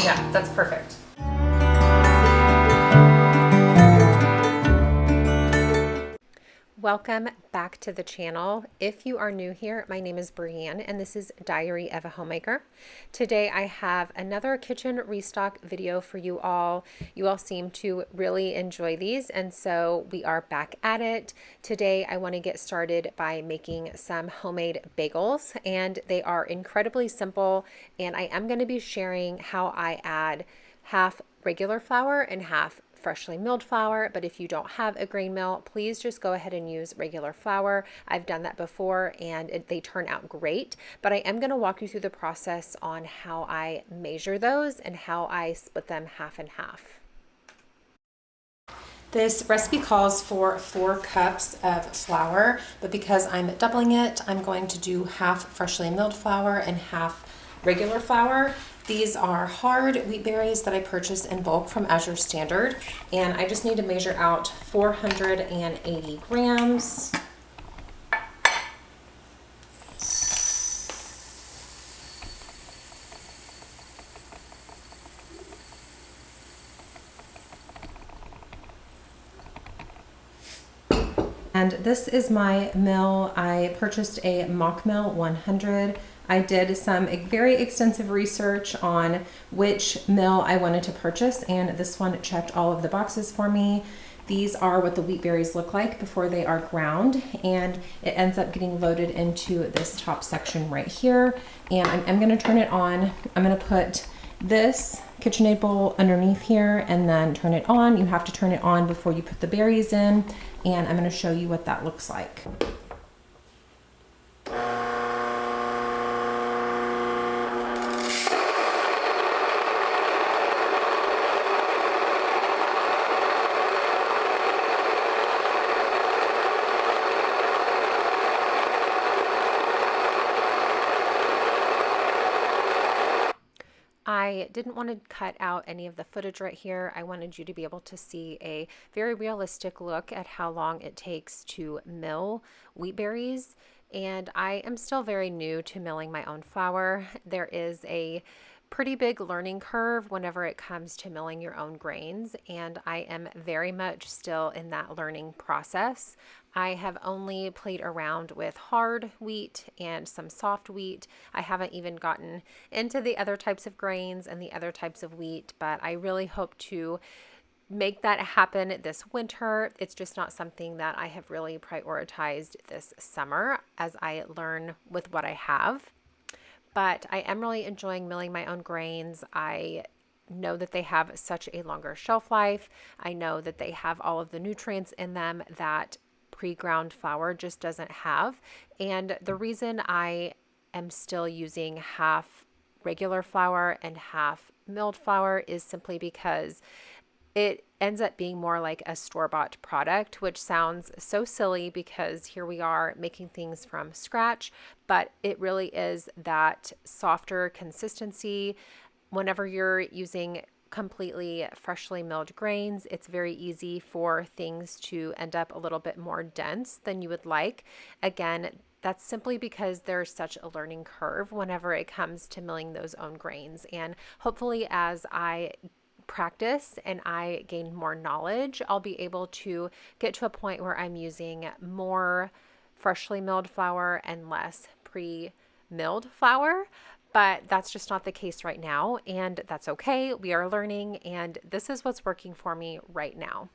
Yeah, that's perfect. Welcome back to the channel. If you are new here, my name is Brianne and this is Diary of a Homemaker. Today I have another kitchen restock video for you all. You all seem to really enjoy these, and so we are back at it. Today I want to get started by making some homemade bagels, and they are incredibly simple, and I am going to be sharing how I add half regular flour and half freshly milled flour. But if you don't have a grain mill, please just go ahead and use regular flour. I've done that before and they turn out great, but I am going to walk you through the process on how I measure those and how I split them half and half. This recipe calls for 4 cups of flour, but because I'm doubling it, I'm going to do half freshly milled flour and half regular flour. These are hard wheat berries that I purchased in bulk from Azure Standard, and I just need to measure out 480 grams. And this is my mill. I purchased a Mock Mill 100. I did some very extensive research on which mill I wanted to purchase, and this one checked all of the boxes for me. These are what the wheat berries look like before they are ground, and it ends up getting loaded into this top section right here. And I'm going to turn it on. I'm going to put this KitchenAid bowl underneath here and then turn it on. You have to turn it on before you put the berries in, and I'm going to show you what that looks like. I didn't want to cut out any of the footage right here. I wanted you to be able to see a very realistic look at how long it takes to mill wheat berries. And I am still very new to milling my own flour. There is a pretty big learning curve whenever it comes to milling your own grains, and I am very much still in that learning process. I have only played around with hard wheat and some soft wheat. I haven't even gotten into the other types of grains and the other types of wheat, but I really hope to make that happen this winter. It's just not something that I have really prioritized this summer as I learn with what I have. But I am really enjoying milling my own grains. I know that they have such a longer shelf life. I know that they have all of the nutrients in them that pre-ground flour just doesn't have. And the reason I am still using half regular flour and half milled flour is simply because it ends up being more like a store-bought product, which sounds so silly because here we are making things from scratch, but it really is that softer consistency. Whenever you're using completely freshly milled grains, it's very easy for things to end up a little bit more dense than you would like. Again, that's simply because there's such a learning curve whenever it comes to milling those own grains. And hopefully as I practice and I gain more knowledge, I'll be able to get to a point where I'm using more freshly milled flour and less pre-milled flour. But that's just not the case right now, and that's okay. We are learning, and this is what's working for me right now.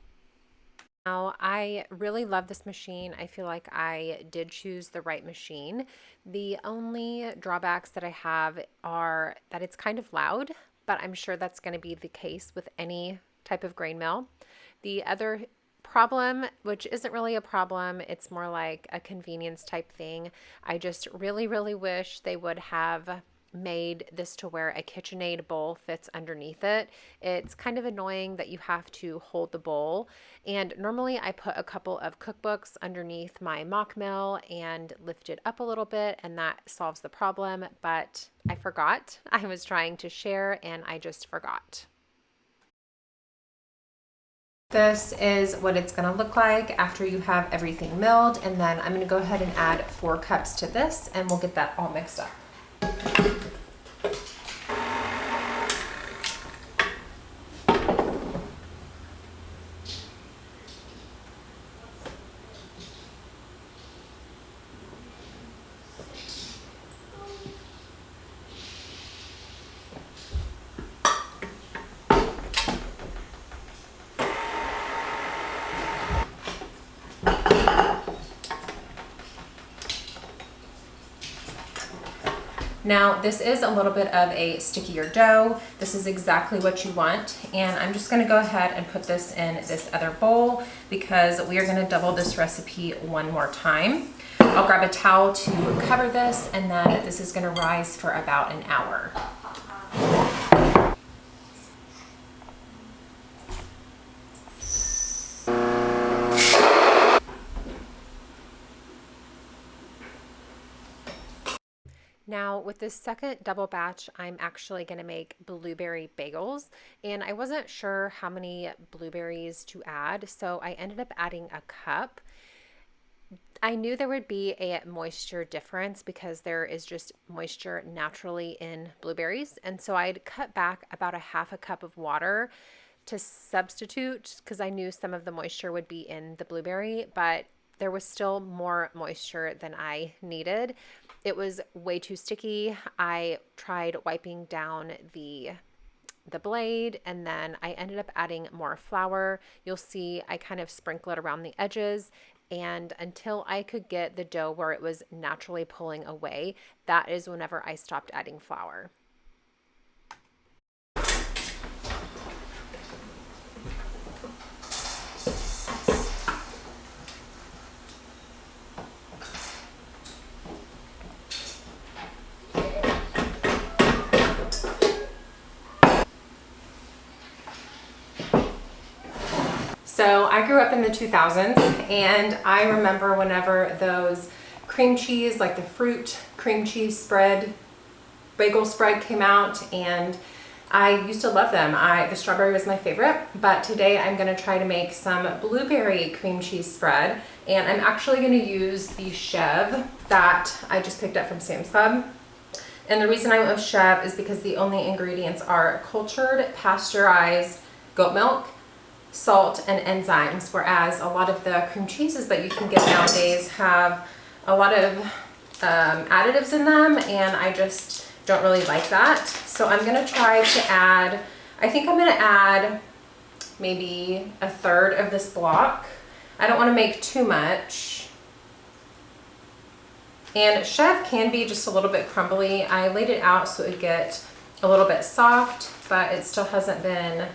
Now, I really love this machine. I feel like I did choose the right machine. The only drawbacks that I have are that it's kind of loud, but I'm sure that's going to be the case with any type of grain mill. The other problem, which isn't really a problem, it's more like a convenience type thing. I just really, really wish they would have made this to where a KitchenAid bowl fits underneath it. It's kind of annoying that you have to hold the bowl, and normally I put a couple of cookbooks underneath my mock mill and lift it up a little bit, and that solves the problem, but I forgot. I was trying to share and I just forgot. This is what it's going to look like after you have everything milled, and then I'm going to go ahead and add 4 cups to this and we'll get that all mixed up. Now this is a little bit of a stickier dough. This is exactly what you want. And I'm just gonna go ahead and put this in this other bowl because we are gonna double this recipe one more time. I'll grab a towel to cover this, and then this is gonna rise for about an hour. Now with this second double batch, I'm actually going to make blueberry bagels, and I wasn't sure how many blueberries to add, so I ended up adding a cup. I knew there would be a moisture difference because there is just moisture naturally in blueberries, and so I'd cut back about a half a cup of water to substitute because I knew some of the moisture would be in the blueberry, but there was still more moisture than I needed. It was way too sticky. I tried wiping down the blade, and then I ended up adding more flour. You'll see I kind of sprinkle it around the edges, and until I could get the dough where it was naturally pulling away, that is whenever I stopped adding flour. So I grew up in the 2000s, and I remember whenever those cream cheese, like the fruit cream cheese spread, bagel spread came out, and I used to love them. The strawberry was my favorite, but today I'm gonna try to make some blueberry cream cheese spread, and I'm actually gonna use the chèvre that I just picked up from Sam's Club. And the reason I went with chèvre is because the only ingredients are cultured, pasteurized goat milk, salt, and enzymes, whereas a lot of the cream cheeses that you can get nowadays have a lot of additives in them, and I just don't really like that. So I'm gonna try to add, I think I'm gonna add maybe a third of this block. I don't wanna make too much. And chèvre can be just a little bit crumbly. I laid it out so it would get a little bit soft, but it still hasn't been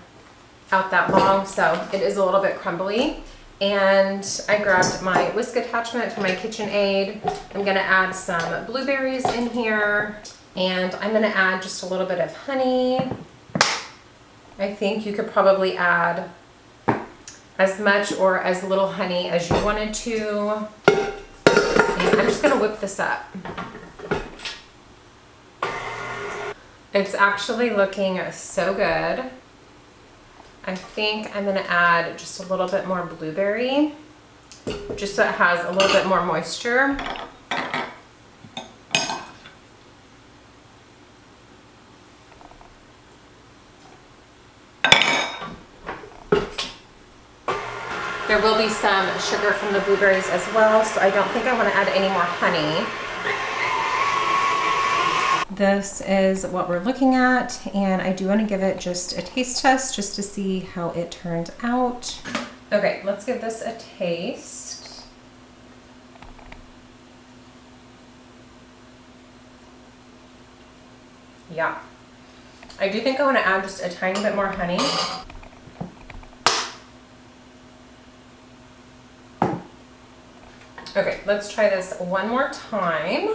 out that long, so it is a little bit crumbly. And I grabbed my whisk attachment from my KitchenAid. I'm gonna add some blueberries in here, and I'm gonna add just a little bit of honey. I think you could probably add as much or as little honey as you wanted to. And I'm just gonna whip this up. It's actually looking so good. I think I'm gonna add just a little bit more blueberry, just so it has a little bit more moisture. There will be some sugar from the blueberries as well, so I don't think I wanna add any more honey. This is what we're looking at, and I do want to give it just a taste test just to see how it turned out. Okay, let's give this a taste. Yeah, I do think I want to add just a tiny bit more honey. Okay, let's try this one more time.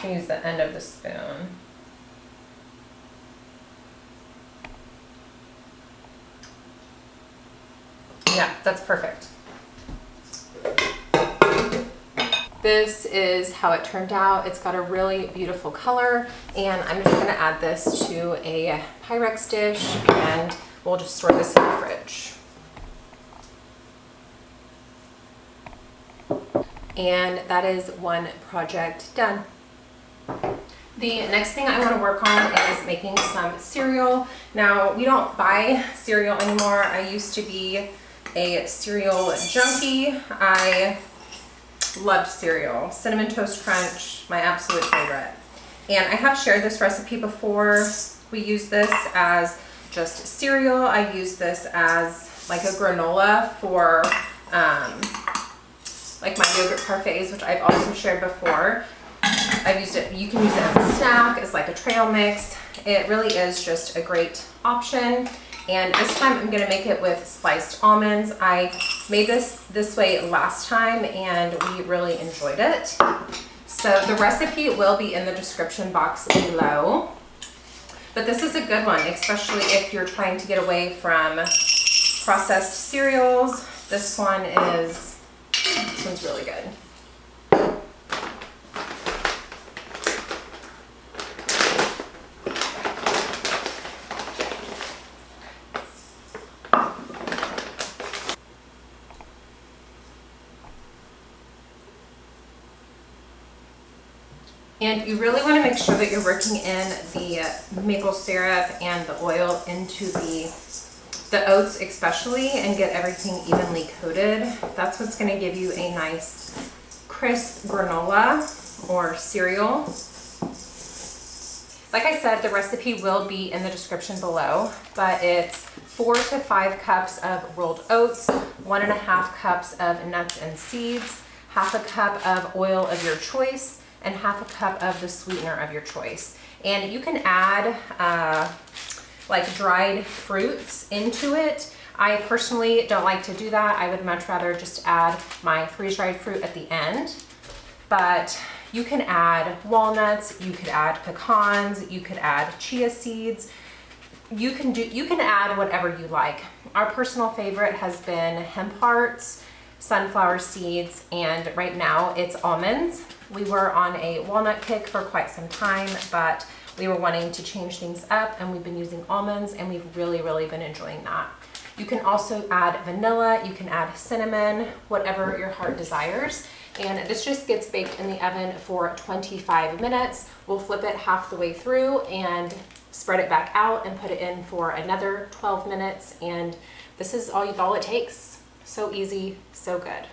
Use the end of the spoon. Yeah, that's perfect. This is how it turned out. It's got a really beautiful color, and I'm just gonna add this to a Pyrex dish, and we'll just store this in the fridge. And that is one project done. The next thing I want to work on is making some cereal. Now, we don't buy cereal anymore. I used to be a cereal junkie. I loved cereal. Cinnamon Toast Crunch, my absolute favorite. And I have shared this recipe before. We use this as just cereal. I use this as like a granola for like my yogurt parfaits, which I've also shared before. I've used it, you can use it as a snack, as like a trail mix. It really is just a great option. And this time I'm gonna make it with sliced almonds. I made this way last time and we really enjoyed it. So the recipe will be in the description box below. But this is a good one, especially if you're trying to get away from processed cereals. This one's really good. And you really want to make sure that you're working in the maple syrup and the oil into the oats especially, and get everything evenly coated. That's what's going to give you a nice crisp granola or cereal. Like I said, the recipe will be in the description below, but it's 4 to 5 cups of rolled oats, 1.5 cups of nuts and seeds, half a cup of oil of your choice, and half a cup of the sweetener of your choice. And you can add like dried fruits into it. I personally don't like to do that. I would much rather just add my freeze-dried fruit at the end. But you can add walnuts, you could add pecans, you could add chia seeds. You can add whatever you like. Our personal favorite has been hemp hearts, sunflower seeds, and right now it's almonds. We were on a walnut kick for quite some time, but we were wanting to change things up and we've been using almonds and we've really been enjoying that. You can also add vanilla, you can add cinnamon, whatever your heart desires. And this just gets baked in the oven for 25 minutes. We'll flip it half the way through and spread it back out and put it in for another 12 minutes. And this is all it takes. So easy, so good.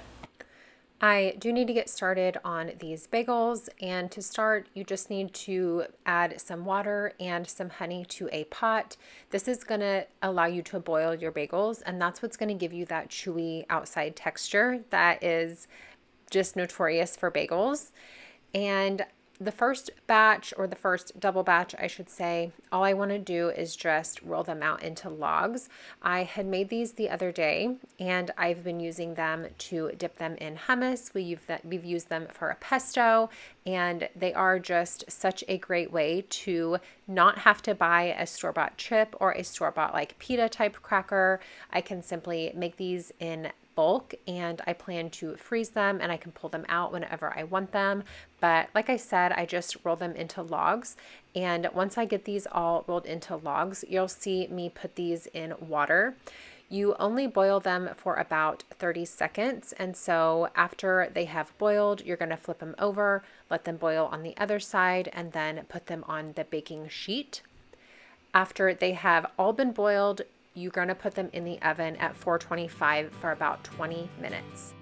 I do need to get started on these bagels, and to start you just need to add some water and some honey to a pot. This is going to allow you to boil your bagels, and that's what's going to give you that chewy outside texture that is just notorious for bagels. And the first batch, or the first double batch I should say, all I want to do is just roll them out into logs. I had made these the other day and I've been using them to dip them in hummus. We've used them for a pesto, and they are just such a great way to not have to buy a store-bought chip or a store-bought like pita type cracker. I can simply make these in bulk, and I plan to freeze them and I can pull them out whenever I want them. But like I said, I just roll them into logs, and once I get these all rolled into logs, you'll see me put these in water. You only boil them for about 30 seconds, and so after they have boiled, you're going to flip them over, let them boil on the other side, and then put them on the baking sheet. After they have all been boiled, you're going to put them in the oven at 425 for about 20 minutes.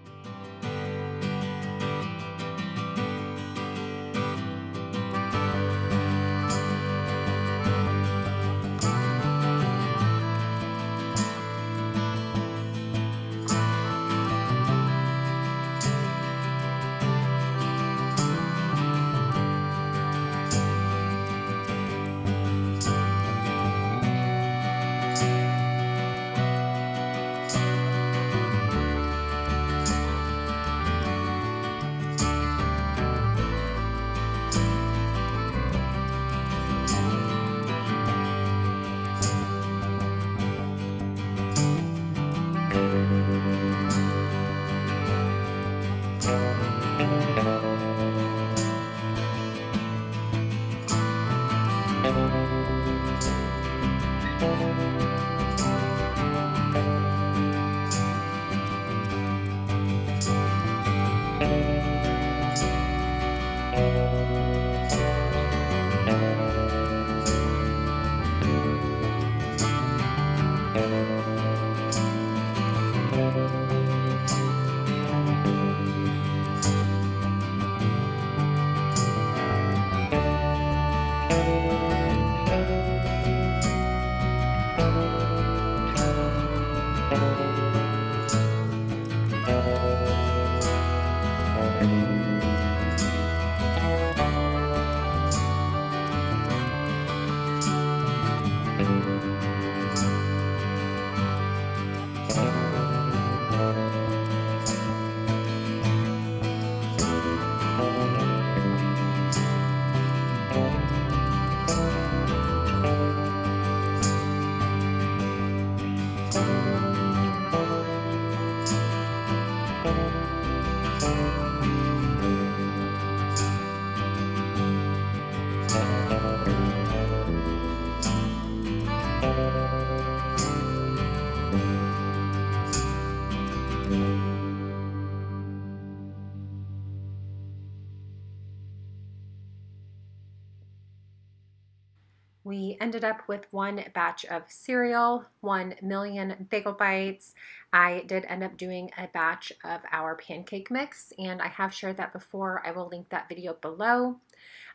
We ended up with one batch of cereal, 1,000,000 bagel bites. I did end up doing a batch of our pancake mix, and I have shared that before. I will link that video below.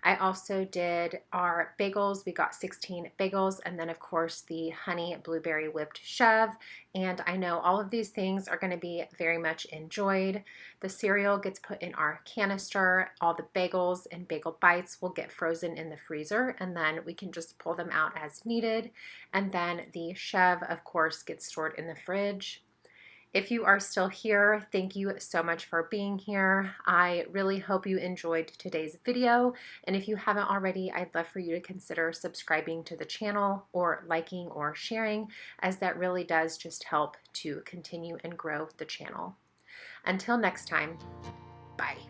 I also did our bagels. We got 16 bagels, and then of course the honey blueberry whipped chèvre. And I know all of these things are going to be very much enjoyed. The cereal gets put in our canister. All the bagels and bagel bites will get frozen in the freezer, and then we can just pull them out as needed. And then the chèvre, of course, gets stored in the fridge. If you are still here, thank you so much for being here. I really hope you enjoyed today's video. And if you haven't already, I'd love for you to consider subscribing to the channel or liking or sharing, as that really does just help to continue and grow the channel. Until next time, bye.